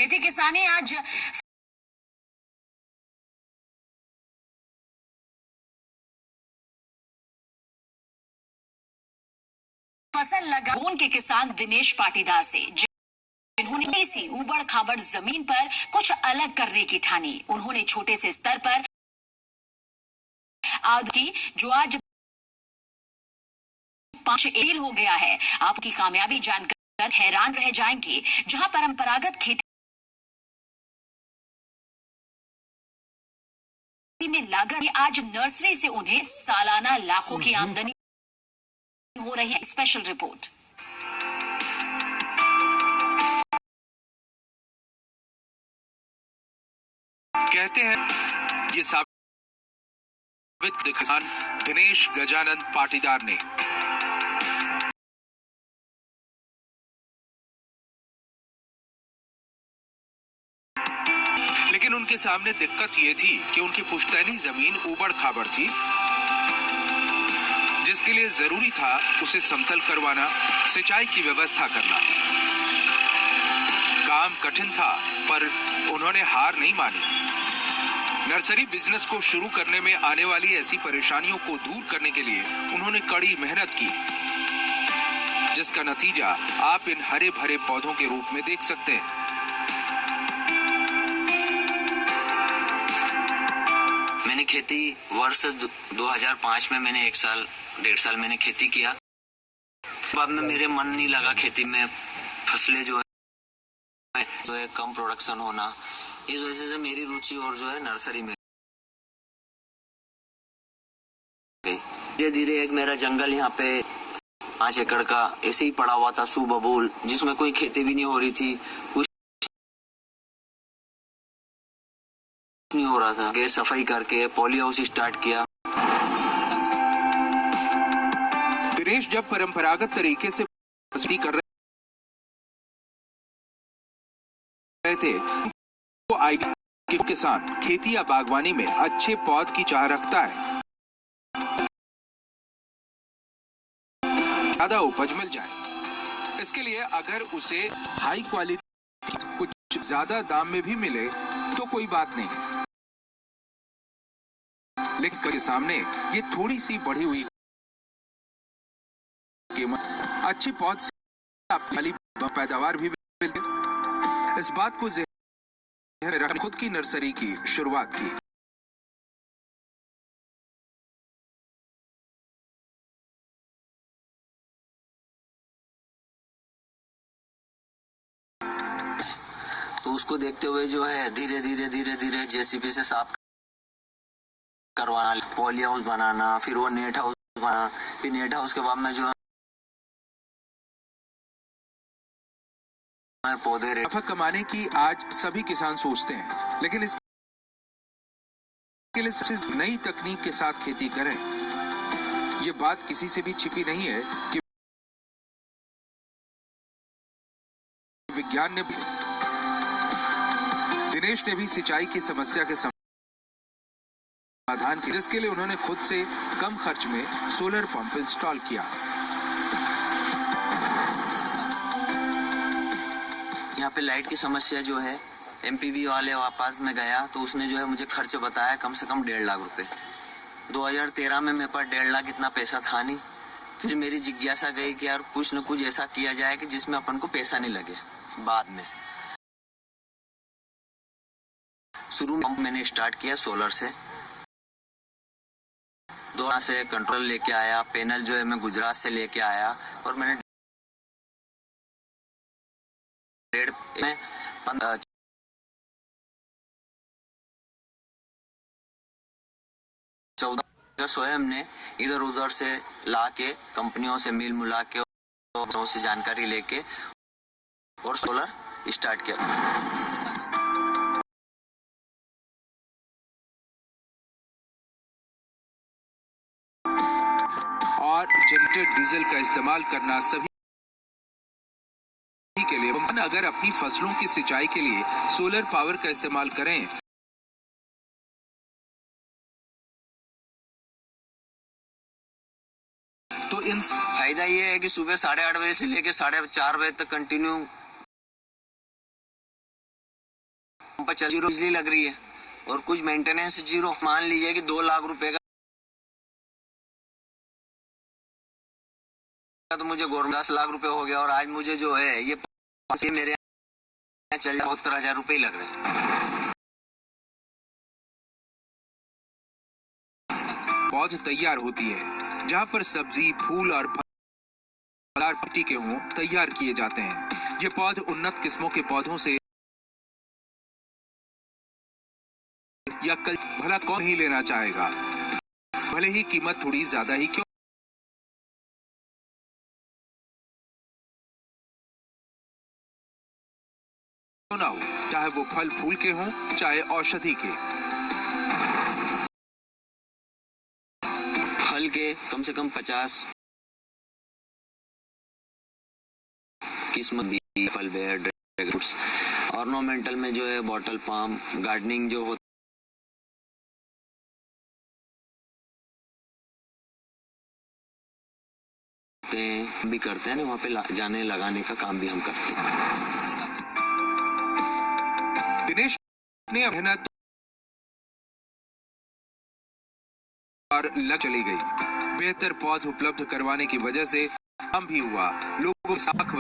खेती किसानी आज फसल लगा के किसान दिनेश पाटीदार से, जिन्होंने इसी ऊबड़ खाबड़ जमीन पर कुछ अलग करने की ठानी। उन्होंने छोटे से स्तर पर आज की जो आज 5 एल हो गया है। आपकी कामयाबी जानकर हैरान रह जाएंगे। जहां परंपरागत खेती में लागत आज नर्सरी से उन्हें सालाना लाखों की आमदनी हो रही है। Special report. कहते हैं ये साबित किसान दिनेश गजानंद पाटीदार ने लेकिन उनके सामने दिक्कत ये थी कि उनकी पुश्तैनी जमीन ऊबड़ खाबड़ थी, जिसके लिए जरूरी था उसे समतल करवाना, सिंचाई की व्यवस्था करना। काम कठिन था पर उन्होंने हार नहीं मानी। नर्सरी बिजनेस को शुरू करने में आने वाली ऐसी परेशानियों को दूर करने के लिए उन्होंने कड़ी मेहनत की, जिसका नतीजा आप इन हरे भरे पौधों के रूप में देख सकते हैं। मैंने खेती वर्ष 2005 में मैंने 1 साल 1.5 साल मैंने खेती किया। बाद में मेरे मन नहीं लगा खेती में। फसलें जो है कम प्रोडक्शन होना, इस वजह से मेरी रुचि और जो है नर्सरी में गई। धीरे धीरे एक मेरा जंगल यहाँ पे 5 एकड़ का ऐसे ही पड़ा हुआ था, सुबबूल, जिसमें कोई खेती भी नहीं हो रही थी, कुछ नहीं हो रहा था। सफाई करके पॉली हाउस स्टार्ट किया। दिनेश जब परंपरागत तरीके से खेती कर रहे थे तो आइडिया कि किसान खेती या बागवानी में अच्छे पौध की चाह रखता है, ज्यादा उपज मिल जाए। इसके लिए अगर उसे हाई क्वालिटी कुछ ज्यादा दाम में भी मिले तो कोई बात नहीं, लेकिन के सामने ये थोड़ी सी बढ़ी हुई कीमत अच्छी पौध से वाली पैदावार भी मिलती। इस बात को खुद की नर्सरी की शुरुआत की। तो उसको देखते हुए जो है धीरे धीरे जेसीबी से साफ करवाना, पॉली हाउस बनाना, फिर वो नेट हाउस बनाना, फिर नेट हाउस के बाद में जो है पौधे नफा कमाने की आज सभी किसान सोचते हैं, लेकिन इसके लिए नई तकनीक के साथ खेती करें। ये बात किसी से भी छिपी नहीं है कि विज्ञान ने दिनेश ने भी सिंचाई की समस्या के समाधान की, जिसके लिए उन्होंने खुद से कम खर्च में सोलर पंप इंस्टॉल किया। यहाँ पे लाइट की समस्या जो है, एमपीवी वाले पास में गया तो उसने जो है मुझे खर्च बताया कम से कम 1.5 लाख रुपए। 2013 में मेरे पास 1.5 लाख इतना पैसा था नहीं। फिर मेरी जिज्ञासा गई कि यार कुछ न कुछ ऐसा किया जाए कि जिसमें अपन को पैसा नहीं लगे। बाद में शुरू में मैंने स्टार्ट किया सोलर से। 2 से कंट्रोल लेके आया, पैनल जो है मैं गुजरात से लेके आया और मैंने 14 स्वयं ने इधर उधर से ला के कंपनियों से मिल मुला के और से जानकारी लेके और सोलर स्टार्ट किया। और जनरेटेड डीजल का इस्तेमाल करना सभी के लिए। अगर अपनी फसलों की सिंचाई के लिए सोलर पावर का इस्तेमाल करें तो इन फायदा ये है कि सुबह 8:30 बजे से लेकर 4:30 बजे तक कंटिन्यू पर चल जीरो बिजली लग रही है और कुछ मेंटेनेंस जीरो। मान लीजिए कि 2 लाख रुपए का तो मुझे गवर्नमेंट 10 लाख रुपए हो गया और आज मुझे जो है ये मेरे यहाँ चल 72,000 रुपए ही लग रहे हैं। पौध तैयार होती है जहाँ पर सब्जी, फूल और फल मिट्टी के हों तैयार किए जाते हैं। ये पौध उन्नत किस्मों के पौधों से या कल भला कौन ही लेना चाहेगा, भले ही कीमत थोड़ी ज्यादा ही क्यों ना हो, चाहे वो फल फूल के हों चाहे औषधि के। फल के कम से कम 50 किस्म दी, फल बेर, ड्रैगन फ्रूट्स। ऑर्नामेंटल में जो है बॉटल पाम, गार्डनिंग जो होती भी करते हैं ना, वहाँ पे जाने लगाने का काम भी हम करते हैं। दिनेश ने मेहनत और लग चली गई। बेहतर पौध उपलब्ध करवाने की वजह से काम भी हुआ, लोगों को साख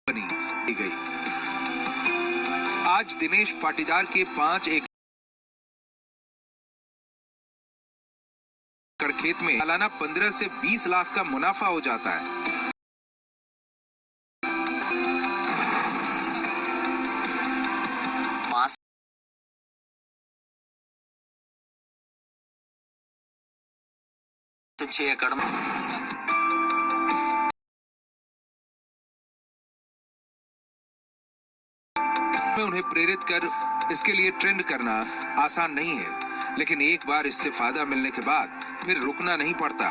बनी गई। आज दिनेश पाटीदार के 5 एकड़ खेत में सालाना 15 से 20 लाख का मुनाफा हो जाता है। 5 से 6 एकड़ में उन्हें प्रेरित कर इसके लिए ट्रेंड करना आसान नहीं है, लेकिन एक बार इससे फायदा मिलने के बाद फिर रुकना नहीं पड़ता।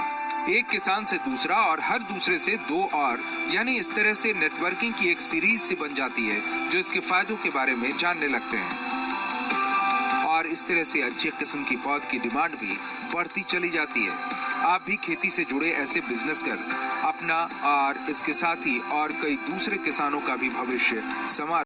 एक किसान से दूसरा और हर दूसरे से 2 और, यानी इस तरह से नेटवर्किंग की एक सीरीज सी बन जाती है जो इसके फायदों के बारे में जानने लगते हैं और इस तरह से अच्छी किस्म की पौध की डिमांड भी बढ़ती चली जाती है। आप भी खेती से जुड़े ऐसे बिजनेस कर अपना और इसके साथ ही और कई दूसरे किसानों का भी भविष्य संवार